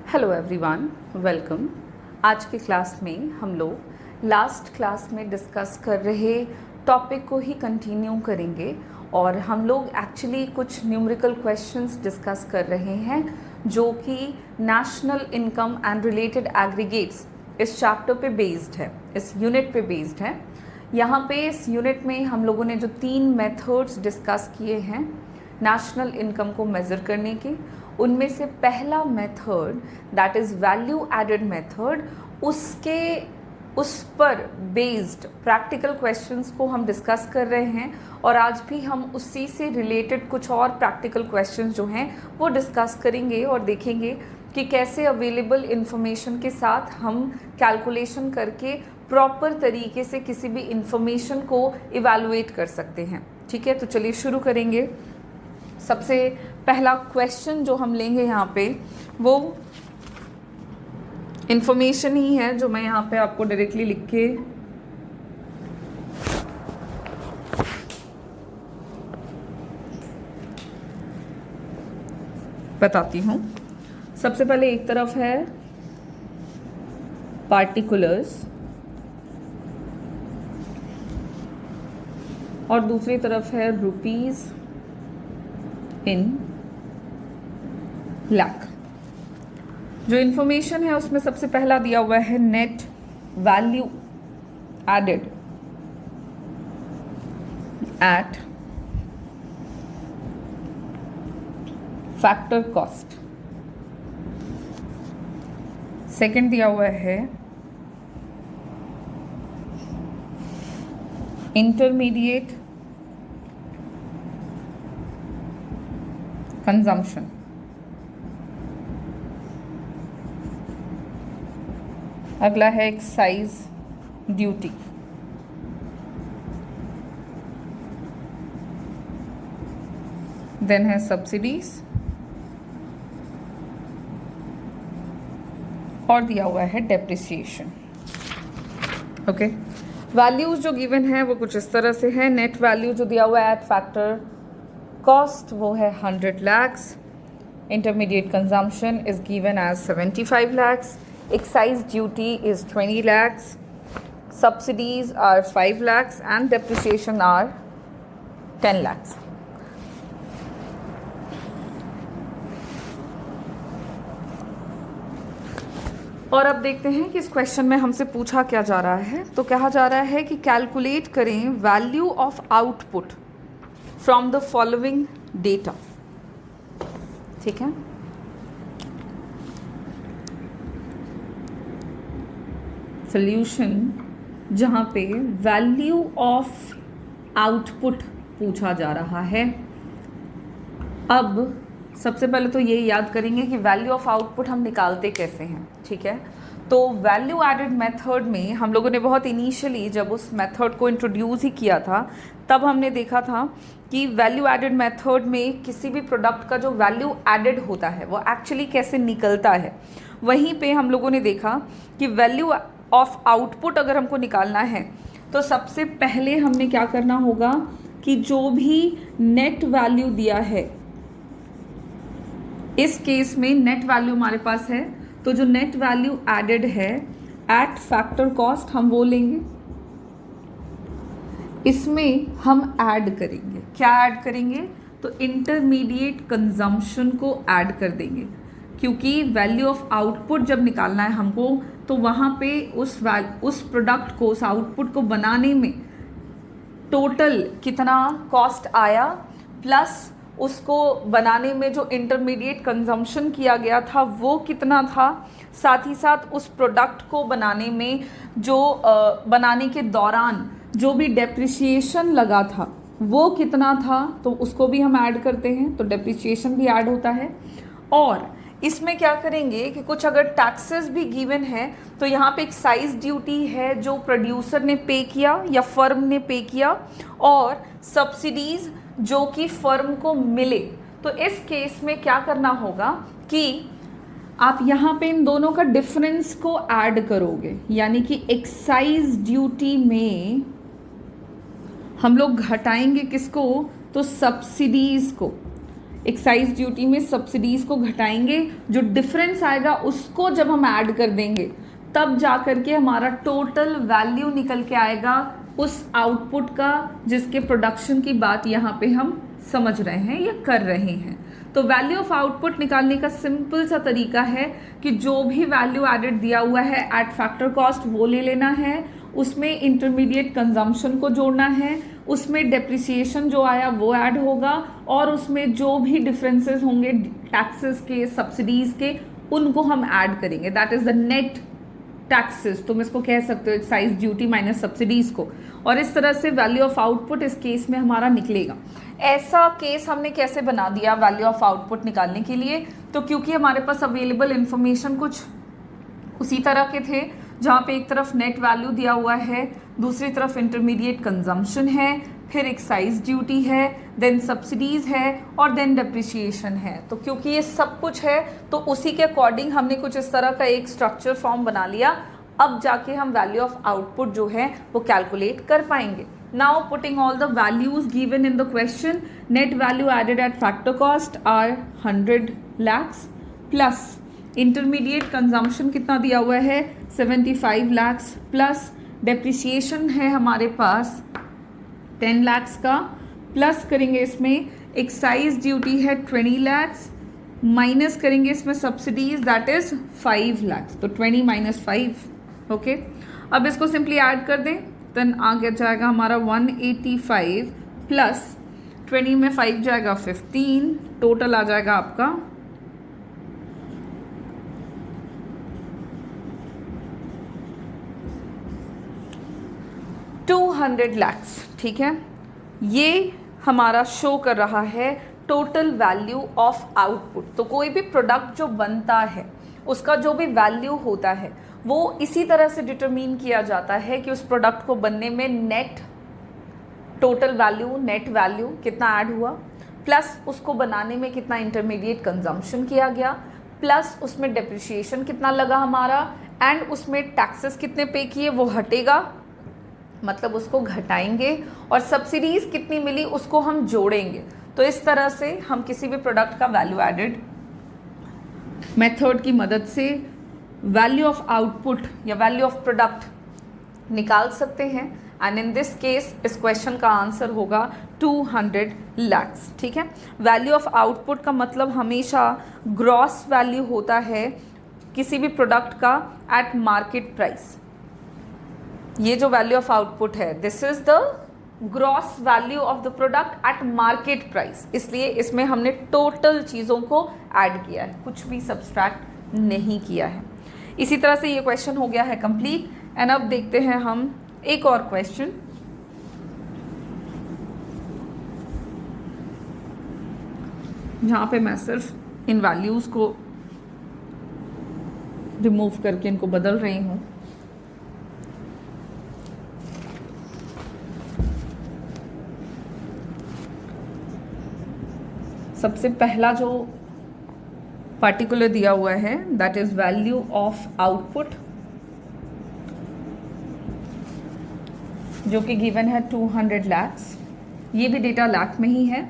Hello everyone, welcome. आज के class में हम लोग लास्ट क्लास में डिस्कस कर रहे टॉपिक को ही कंटिन्यू करेंगे और हम लोग एक्चुअली कुछ न्यूमेरिकल क्वेश्चंस डिस्कस कर रहे हैं जो कि national income and related aggregates इस चैप्टर पे बेस्ड है, इस यूनिट पे बेस्ड है। यहाँ पे इस यूनिट में हम लोगों ने जो 3 मेथड्स डिस्कस किए हैं नेशनल इनकम को मेज़र करने के, उनमें से पहला method that is value added method, उस पर बेस्ड प्रैक्टिकल क्वेश्चंस को हम डिस्कस कर रहे हैं और आज भी हम उसी से रिलेटेड कुछ और प्रैक्टिकल क्वेश्चंस जो हैं वो डिस्कस करेंगे और देखेंगे कि कैसे अवेलेबल इंफॉर्मेशन के साथ हम कैलकुलेशन करके प्रॉपर तरीके से किसी भी इंफॉर्मेशन को इवैल्यूएट कर सकते हैं। ठीक है, तो चलिए शुरू करेंगे। सबसे पहला क्वेश्चन जो हम लेंगे यहाँ पे वो इंफॉर्मेशन ही है जो मैं यहाँ पे आपको डायरेक्टली लिख के बताती हूँ। सबसे पहले एक तरफ है पार्टिकुलर्स और दूसरी तरफ है रुपीज इन लाख। जो इंफॉर्मेशन है उसमें सबसे पहला दिया हुआ है net value added at factor cost. Second दिया हुआ है इंटरमीडिएट कंजम्पशन। अगला है एक्साइज ड्यूटी। देन है सब्सिडीज और दिया हुआ है डेप्रिसिएशन। ओके, वैल्यूज जो गिवन है वो कुछ इस तरह से है। नेट वैल्यू जो दिया हुआ है एट फैक्टर कॉस्ट वो है 100 lakhs, intermediate consumption is given as 75 lakhs, excise duty is 20 lakhs, subsidies are 5 lakhs and depreciation are 10 lakhs. और अब देखते हैं कि इस क्वेश्चन में हमसे पूछा क्या जा रहा है। तो कहा जा रहा है कि कैलकुलेट करें value of output from the following data. ठीक है, सॉल्यूशन जहां पे वैल्यू ऑफ आउटपुट पूछा जा रहा है। अब सबसे पहले तो ये याद करेंगे कि वैल्यू ऑफ आउटपुट हम निकालते कैसे हैं। ठीक है, तो वैल्यू एडेड मेथड में हम लोगों ने बहुत इनिशियली जब उस मेथड को इंट्रोड्यूस ही किया था तब हमने देखा था कि वैल्यू एडेड मेथड में किसी भी प्रोडक्ट का जो वैल्यू एडेड होता है वो एक्चुअली कैसे निकलता है। वहीं पे हम लोगों ने देखा कि वैल्यू ऑफ आउटपुट अगर हमको निकालना है तो सबसे पहले हमने क्या करना होगा कि जो भी नेट वैल्यू दिया है, इस केस में नेट वैल्यू हमारे पास है तो जो नेट वैल्यू एडेड है एट फैक्टर कॉस्ट हम वो लेंगे। इसमें हम ऐड करेंगे, क्या ऐड करेंगे तो इंटरमीडिएट कंजम्पशन को ऐड कर देंगे, क्योंकि वैल्यू ऑफ आउटपुट जब निकालना है हमको तो वहाँ पे उस प्रोडक्ट को, उस आउटपुट को बनाने में टोटल कितना कॉस्ट आया प्लस उसको बनाने में जो इंटरमीडिएट कंजम्पशन किया गया था वो कितना था, साथ ही साथ उस प्रोडक्ट को बनाने में जो बनाने के दौरान जो भी डेप्रिसिएशन लगा था वो कितना था, तो उसको भी हम ऐड करते हैं, तो डेप्रिसिएशन भी ऐड होता है। और इसमें क्या करेंगे कि कुछ अगर टैक्सेस भी गिवन है तो यहाँ पे एक्साइज ड्यूटी है जो प्रोड्यूसर ने पे किया या फर्म ने पे किया, और सब्सिडीज जो कि फर्म को मिले। तो इस केस में क्या करना होगा कि आप यहाँ पे इन दोनों का डिफरेंस को ऐड करोगे, यानी कि एक्साइज ड्यूटी में हम लोग घटाएंगे किसको, तो सब्सिडीज को। एक्साइज ड्यूटी में सब्सिडीज़ को घटाएंगे, जो डिफरेंस आएगा उसको जब हम ऐड कर देंगे तब जा कर के हमारा टोटल वैल्यू निकल के आएगा उस आउटपुट का जिसके प्रोडक्शन की बात यहाँ पे हम समझ रहे हैं या कर रहे हैं। तो वैल्यू ऑफ आउटपुट निकालने का सिंपल सा तरीका है कि जो भी वैल्यू एडेड दिया हुआ है एट फैक्टर कॉस्ट वो ले लेना है, उसमें इंटरमीडिएट कंजम्पशन को जोड़ना है, उसमें डेप्रिसिएशन जो आया वो ऐड होगा और उसमें जो भी डिफरेंसेस होंगे टैक्सेस के, सब्सिडीज के, उनको हम ऐड करेंगे। That is the net taxes, तुम इसको कह सकते हो एक्साइज ड्यूटी माइनस सब्सिडीज को। और इस तरह से वैल्यू ऑफ आउटपुट इस केस में हमारा निकलेगा। ऐसा केस हमने कैसे बना दिया वैल्यू ऑफ आउटपुट निकालने के लिए? तो क्योंकि हमारे पास अवेलेबल इंफॉर्मेशन कुछ उसी तरह के थे, जहाँ पे एक तरफ नेट वैल्यू दिया हुआ है, दूसरी तरफ इंटरमीडिएट कंजम्पशन है, फिर एक्साइज ड्यूटी है, देन सब्सिडीज है और देन डेप्रिसिएशन है। तो क्योंकि ये सब कुछ है तो उसी के अकॉर्डिंग हमने कुछ इस तरह का एक स्ट्रक्चर फॉर्म बना लिया। अब जाके हम वैल्यू ऑफ आउटपुट जो है वो कैलकुलेट कर पाएंगे। Now putting all the values given in the question, net value added at factor cost are 100 lakhs plus intermediate consumption कितना दिया हुआ है 75 lakhs प्लस डेप्रिसिएशन है हमारे पास 10 lakhs का, प्लस करेंगे इसमें एक्साइज ड्यूटी है 20 lakhs, माइनस करेंगे इसमें सब्सिडीज दैट इज 5 lakhs, तो 20 माइनस 5। ओके, अब इसको सिंपली ऐड कर दें, देन आगे जाएगा हमारा 185 प्लस 20 में 5 जाएगा 15, टोटल आ जाएगा आपका 200 lakhs। ठीक है, ये हमारा शो कर रहा है टोटल वैल्यू ऑफ आउटपुट। तो कोई भी प्रोडक्ट जो बनता है उसका जो भी वैल्यू होता है वो इसी तरह से डिटरमिन किया जाता है कि उस प्रोडक्ट को बनने में net total value, net value कितना ऐड हुआ, प्लस उसको बनाने में कितना इंटरमीडिएट कंजम्पशन किया गया, प्लस उसमें डेप्रिसिएशन कितना लगा हमारा, एंड उसमें टैक्सेस कितने पे किए वो हटेगा, मतलब उसको घटाएंगे, और सब्सिडीज कितनी मिली उसको हम जोड़ेंगे। तो इस तरह से हम किसी भी प्रोडक्ट का वैल्यू एडेड मेथड की मदद से वैल्यू ऑफ आउटपुट या वैल्यू ऑफ प्रोडक्ट निकाल सकते हैं। एंड इन दिस केस इस क्वेश्चन का आंसर होगा 200 lakhs। ठीक है, वैल्यू ऑफ आउटपुट का मतलब हमेशा ग्रॉस वैल्यू होता है किसी भी प्रोडक्ट का एट मार्केट प्राइस। ये जो वैल्यू ऑफ आउटपुट है this is the gross value of the product at market price, इसलिए इसमें हमने टोटल चीज़ों को ऐड किया है, कुछ भी सब्सट्रैक्ट नहीं किया है। इसी तरह से ये क्वेश्चन हो गया है कंप्लीट। एंड अब देखते हैं हम एक और क्वेश्चन। जहाँ पे मैं सिर्फ इन वैल्यूज़ को रिमूव करके इनको बदल रही हूँ। सबसे पहला जो पार्टिकुलर दिया हुआ है that is value of output, जो कि गिवन है 200 lakhs, ये भी डेटा लाख में ही है।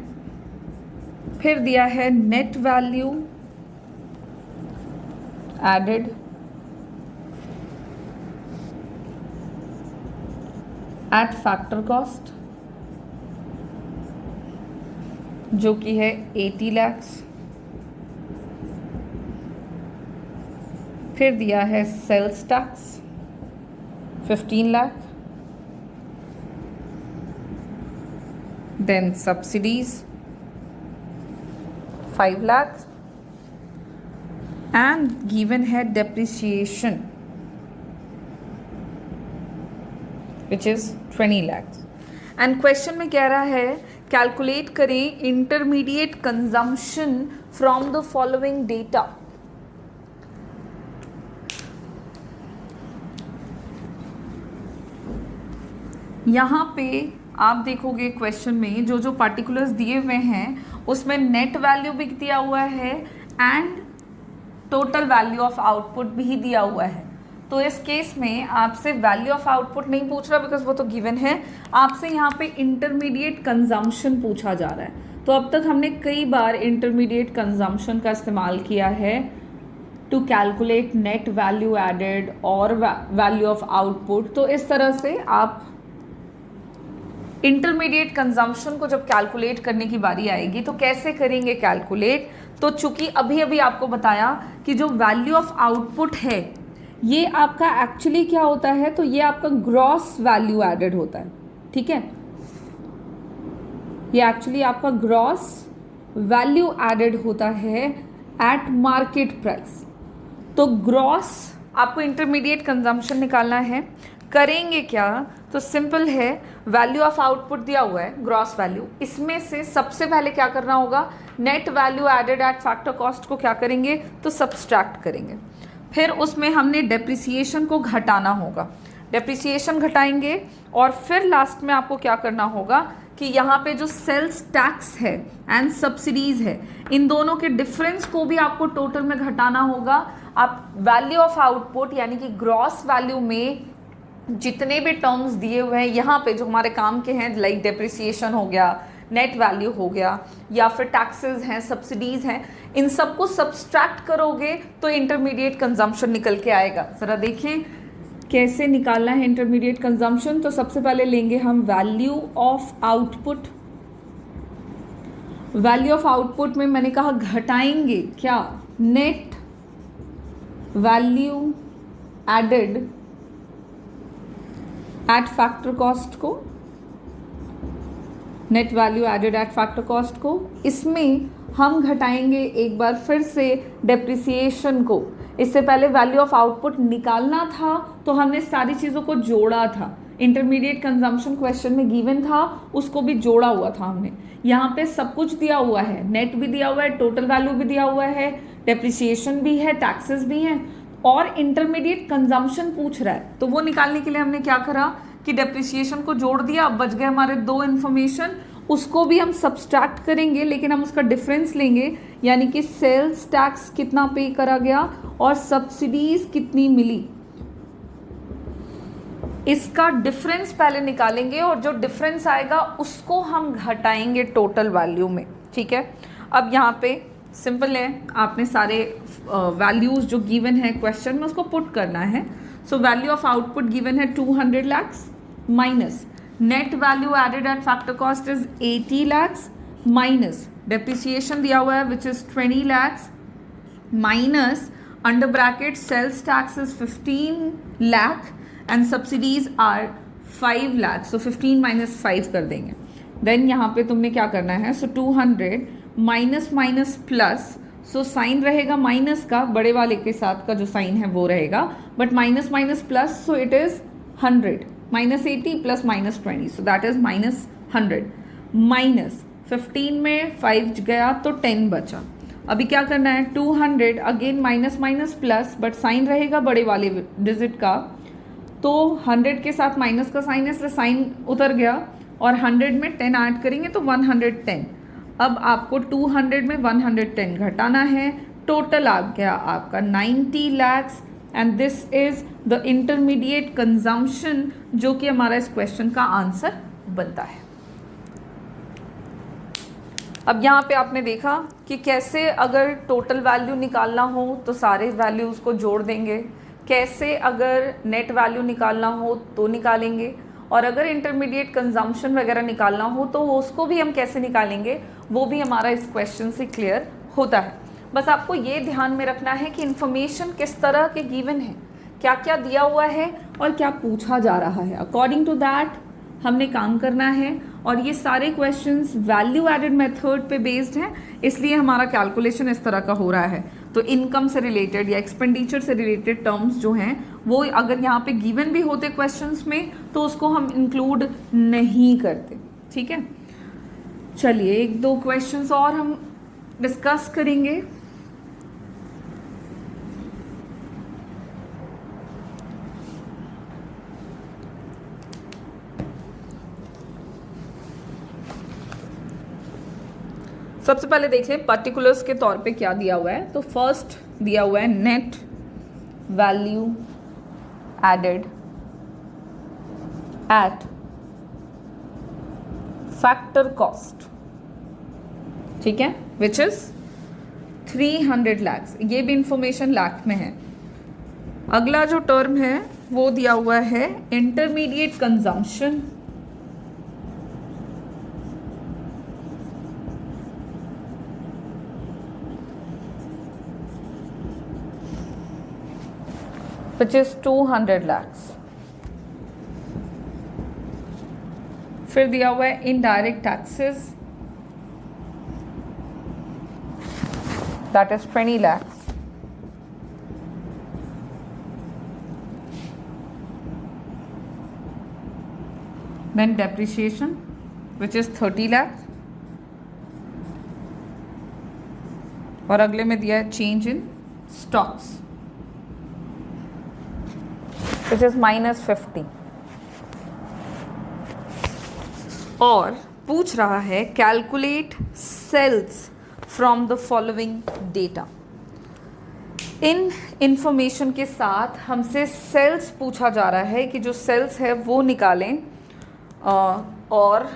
फिर दिया है net value added at factor cost, जो कि है 80 lakhs। फिर दिया है sales tax 15 lakh, then subsidies 5 lakhs and given है depreciation which is 20 lakhs। And question में कह रहा है कैलकुलेट करें intermediate consumption from the following data. यहाँ पे आप देखोगे क्वेश्चन में जो जो पार्टिकुलर्स दिए हुए हैं उसमें नेट वैल्यू भी दिया हुआ है and total value of output भी दिया हुआ है। तो इस केस में आपसे वैल्यू ऑफ आउटपुट नहीं पूछ रहा बिकॉज वो तो गिवन है, आपसे यहाँ पे इंटरमीडिएट कंजम्पशन पूछा जा रहा है। तो अब तक हमने कई बार इंटरमीडिएट कंजम्पशन का इस्तेमाल किया है to calculate net value added और वैल्यू ऑफ आउटपुट। तो इस तरह से आप इंटरमीडिएट कंजम्पशन को जब कैलकुलेट करने की बारी आएगी तो कैसे करेंगे कैलकुलेट। तो चूंकि अभी अभी आपको बताया कि जो वैल्यू ऑफ आउटपुट है ये आपका एक्चुअली क्या होता है, तो ये आपका ग्रॉस वैल्यू एडेड होता है, ठीक है। ये एक्चुअली आपका ग्रॉस वैल्यू एडेड होता है एट मार्केट प्राइस। तो ग्रॉस आपको इंटरमीडिएट कंजम्पशन निकालना है। करेंगे क्या, तो सिंपल है, वैल्यू ऑफ आउटपुट दिया हुआ है ग्रॉस वैल्यू, इसमें से सबसे पहले क्या करना होगा, net value added at factor cost को क्या करेंगे, तो सब्सट्रैक्ट करेंगे। फिर उसमें हमने डेप्रिसिएशन को घटाना होगा, डेप्रिसिएशन घटाएंगे और फिर लास्ट में आपको क्या करना होगा कि यहाँ पे जो सेल्स टैक्स है एंड सब्सिडीज है इन दोनों के डिफरेंस को भी आपको टोटल में घटाना होगा। आप वैल्यू ऑफ आउटपुट यानी कि ग्रॉस वैल्यू में जितने भी टर्म्स दिए हुए हैं यहाँ पे जो हमारे काम के हैं, लाइक डेप्रिसिएशन हो गया, नेट वैल्यू हो गया, या फिर टैक्सेस हैं, सब्सिडीज हैं, इन सबको सब्सट्रैक्ट करोगे तो इंटरमीडिएट कंजम्पशन निकल के आएगा। जरा देखें कैसे निकालना है इंटरमीडिएट कंजम्पशन। तो सबसे पहले लेंगे हम value of output. Value of output में मैंने कहा घटाएंगे क्या, net value added at factor cost को, net value added at factor cost को। इसमें हम घटाएंगे एक बार फिर से डेप्रिसिएशन को। इससे पहले वैल्यू ऑफ आउटपुट निकालना था तो हमने सारी चीज़ों को जोड़ा था, इंटरमीडिएट कंजम्पशन क्वेश्चन में गिवन था, उसको भी जोड़ा हुआ था हमने। यहाँ पे सब कुछ दिया हुआ है, नेट भी दिया हुआ है, टोटल वैल्यू भी दिया हुआ है, डेप्रिसिएशन भी है, टैक्सेस भी हैं, और इंटरमीडिएट कंजम्पशन पूछ रहा है। तो वो निकालने के लिए हमने क्या करा कि डेप्रिसिएशन को जोड़ दिया, अब बच गए हमारे दो इन्फॉर्मेशन, उसको भी हम सब्सट्रैक्ट करेंगे लेकिन हम उसका डिफरेंस लेंगे, यानी कि सेल्स टैक्स कितना पे करा गया और सब्सिडीज कितनी मिली, इसका डिफरेंस पहले निकालेंगे और जो डिफरेंस आएगा उसको हम घटाएंगे टोटल वैल्यू में, ठीक है। अब यहाँ पे सिंपल है, आपने सारे वैल्यूज जो गिवन है क्वेश्चन में उसको पुट करना है। So value of output given है 200 lakhs minus net value added at factor cost is 80 lakhs minus depreciation दिया हुआ है which is 20 lakhs minus under bracket sales tax is 15 lakh and subsidies are 5 lakhs। So 15 minus 5 कर देंगे। Then यहाँ पे तुमने क्या करना है, सो 200 minus minus plus, so sine रहेगा माइनस का, बड़े वाले के साथ का जो साइन है वो रहेगा, but minus minus plus, so it is 100 minus 80 plus minus 20, so that is minus 100 minus 15 में 5 गया तो 10 बचा। अभी क्या करना है, 200 again minus minus plus, but sign रहेगा बड़े वाले डिजिट का, तो 100 के साथ माइनस का साइन है इसलिए साइन उतर गया, और 100 में 10 ऐड करेंगे तो 110। अब आपको 200 में 110 घटाना है, टोटल आ गया आपका 90 lakhs and this is the intermediate consumption जो कि हमारा इस क्वेश्चन का आंसर बनता है। अब यहाँ पे आपने देखा कि कैसे अगर टोटल वैल्यू निकालना हो तो सारे वैल्यूज़ को जोड़ देंगे, कैसे अगर नेट वैल्यू निकालना हो तो निकालेंगे, और अगर इंटरमीडिएट कंजम्पशन वगैरह निकालना हो तो उसको भी हम कैसे निकालेंगे वो भी हमारा इस क्वेश्चन से क्लियर होता है। बस आपको ये ध्यान में रखना है कि इन्फॉर्मेशन किस तरह के गिवन है, क्या क्या दिया हुआ है और क्या पूछा जा रहा है, अकॉर्डिंग टू दैट हमने काम करना है। और ये सारे क्वेश्चंस वैल्यू एडेड मेथड पे बेस्ड हैं, इसलिए हमारा कैलकुलेशन इस तरह का हो रहा है। तो इनकम से रिलेटेड या एक्सपेंडिचर से रिलेटेड टर्म्स जो हैं वो अगर यहाँ पे गिवन भी होते क्वेश्चंस में तो उसको हम इंक्लूड नहीं करते, ठीक है। चलिए एक दो क्वेश्चंस और हम डिस्कस करेंगे। सबसे पहले देख लें पर्टिकुलर्स के तौर पे क्या दिया हुआ है। तो फर्स्ट दिया हुआ है net value added at factor cost. ठीक है, विच इज 300 lakhs। ये भी इंफॉर्मेशन लाख में है। अगला जो टर्म है वो दिया हुआ है intermediate consumption. which is 200 lakhs। फिर दिया हुआ है indirect taxes, that is 20 lakhs। Then depreciation, which is 30 lakhs। और अगले में दिया है change in stocks, which is -50। और पूछ रहा है calculate sales from the following data. इन इंफॉर्मेशन के साथ हमसे सेल्स पूछा जा रहा है कि जो सेल्स है वो निकालें। और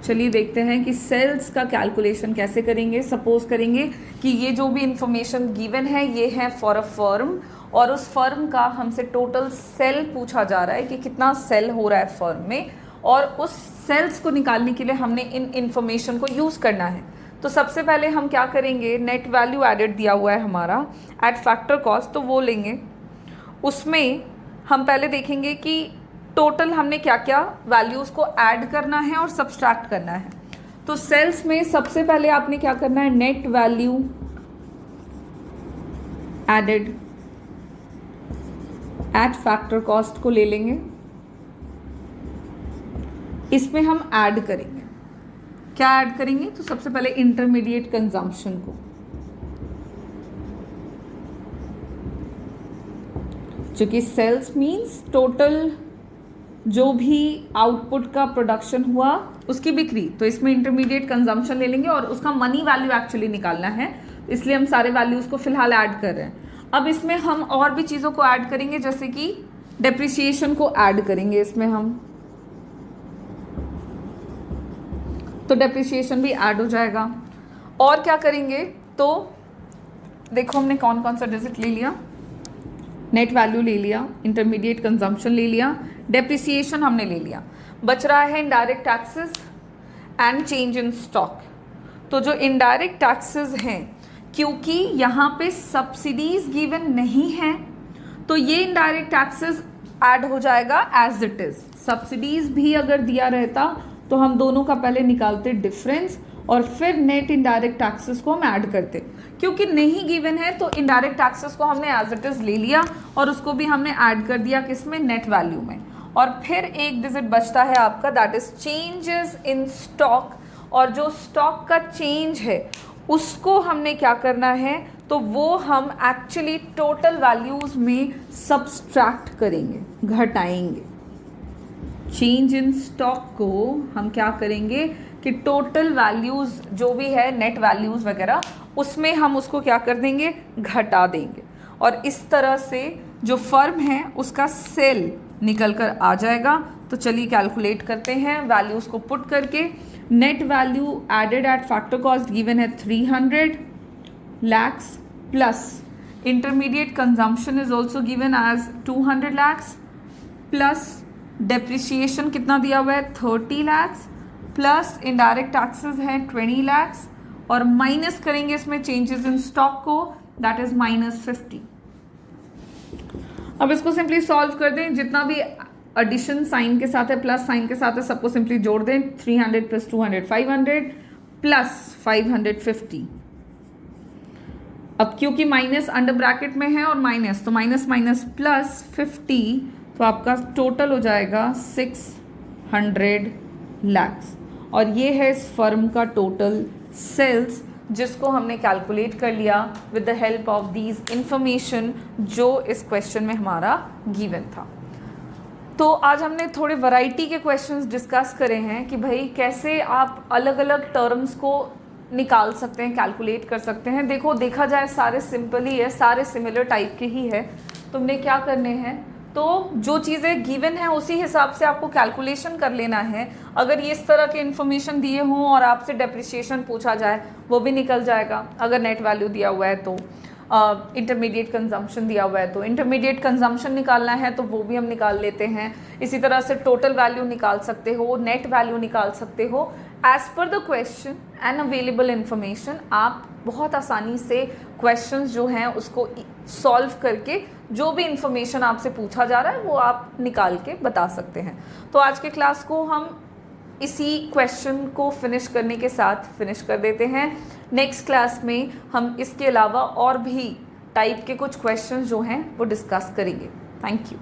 चलिए देखते हैं कि सेल्स का कैलकुलेशन कैसे करेंगे। सपोज करेंगे कि ये जो भी इंफॉर्मेशन गिवन है ये है फॉर अ फर्म, और उस फर्म का हमसे टोटल सेल पूछा जा रहा है कि कितना सेल हो रहा है फर्म में, और उस सेल्स को निकालने के लिए हमने इन इंफॉर्मेशन को यूज़ करना है। तो सबसे पहले हम क्या करेंगे, नेट वैल्यू एडेड दिया हुआ है हमारा एट फैक्टर कॉस्ट, तो वो लेंगे। उसमें हम पहले देखेंगे कि टोटल हमने क्या क्या वैल्यूज़ को ऐड करना है और सब्सट्रैक्ट करना है। तो सेल्स में सबसे पहले आपने क्या करना है, net value added at factor cost को ले लेंगे। इसमें हम ऐड करेंगे, क्या ऐड करेंगे, तो सबसे पहले इंटरमीडिएट कंजम्पशन को, जो कि सेल्स मींस टोटल जो भी आउटपुट का प्रोडक्शन हुआ उसकी बिक्री, तो इसमें इंटरमीडिएट कंजम्पशन ले लेंगे और उसका मनी वैल्यू एक्चुअली निकालना है, इसलिए हम सारे वैल्यूज को फिलहाल ऐड कर रहे हैं। अब इसमें हम और भी चीज़ों को ऐड करेंगे, जैसे कि डेप्रिसिएशन को ऐड करेंगे इसमें हम, तो डेप्रिसिएशन भी ऐड हो जाएगा। और क्या करेंगे, तो देखो हमने कौन कौन सा डिजिट ले लिया, नेट वैल्यू ले लिया, इंटरमीडिएट कंजम्पशन ले लिया, डेप्रिसिएशन हमने ले लिया, बच रहा है indirect taxes and change in stock. तो जो इनडायरेक्ट टैक्सेस हैं, क्योंकि यहाँ पे सब्सिडीज गिवन नहीं है, तो ये इनडायरेक्ट टैक्सेस ऐड हो जाएगा एज इट इज। सब्सिडीज भी अगर दिया रहता तो हम दोनों का पहले निकालते डिफरेंस और फिर नेट इनडायरेक्ट टैक्सेस को हम ऐड करते। क्योंकि नहीं गिवन है तो इनडायरेक्ट टैक्सेस को हमने एज इट इज ले लिया और उसको भी हमने ऐड कर दिया किसमें, नेट वैल्यू में। और फिर एक डिजिट बचता है आपका, that is changes in stock. और जो स्टॉक का चेंज है उसको हमने क्या करना है, तो वो हम एक्चुअली टोटल वैल्यूज में सब्सट्रैक्ट करेंगे, घटाएंगे। चेंज इन स्टॉक को हम क्या करेंगे कि टोटल वैल्यूज जो भी है, नेट वैल्यूज वगैरह, उसमें हम उसको क्या कर देंगे, घटा देंगे। और इस तरह से जो फर्म है उसका सेल निकल कर आ जाएगा। तो चलिए कैलकुलेट करते हैं वैल्यूज को पुट करके। Net value added at factor cost given है 300 lakhs plus intermediate consumption is also given as 200 lakhs plus depreciation कितना दिया हुआ है 30 lakhs प्लस इनडायरेक्ट टैक्सेस है 20 lakhs और माइनस करेंगे इसमें चेंजेस इन स्टॉक को, दैट इज -50। अब इसको सिंपली सॉल्व कर दें, जितना भी एडिशन साइन के साथ है, प्लस साइन के साथ है, सबको सिंपली जोड़ दें। 300 + 200 500 प्लस 550। अब क्योंकि माइनस अंडर ब्रैकेट में है और माइनस, तो माइनस माइनस प्लस 50, तो आपका टोटल हो जाएगा 600 lakhs। और ये है इस फर्म का टोटल सेल्स, जिसको हमने कैलकुलेट कर लिया with the help of these information जो इस क्वेश्चन में हमारा गिवन था। तो आज हमने थोड़े वैरायटी के क्वेश्चंस डिस्कस करे हैं कि भाई कैसे आप अलग अलग टर्म्स को निकाल सकते हैं, कैलकुलेट कर सकते हैं। देखो, देखा जाए सारे सिंपल ही है, सारे सिमिलर टाइप के ही है। तुमने क्या करने हैं, तो जो चीज़ें गिवन है उसी हिसाब से आपको कैलकुलेशन कर लेना है। अगर ये इस तरह के इन्फॉर्मेशन दिए हों और आपसे डेप्रिसिएशन पूछा जाए वो भी निकल जाएगा। अगर नेट वैल्यू दिया हुआ है तो इंटरमीडिएट कंजम्पशन दिया हुआ है तो इंटरमीडिएट कंजम्पशन निकालना है तो वो भी हम निकाल लेते हैं। इसी तरह से टोटल वैल्यू निकाल सकते हो, नेट वैल्यू निकाल सकते हो। As per the question and available information आप बहुत आसानी से क्वेश्चंस जो हैं उसको सॉल्व करके जो भी इंफॉर्मेशन आपसे पूछा जा रहा है वो आप निकाल के बता सकते हैं। तो आज के क्लास को हम इसी क्वेश्चन को फिनिश करने के साथ फिनिश कर देते हैं। नेक्स्ट क्लास में हम इसके अलावा और भी टाइप के कुछ क्वेश्चंस जो हैं वो डिस्कस करेंगे। Thank you.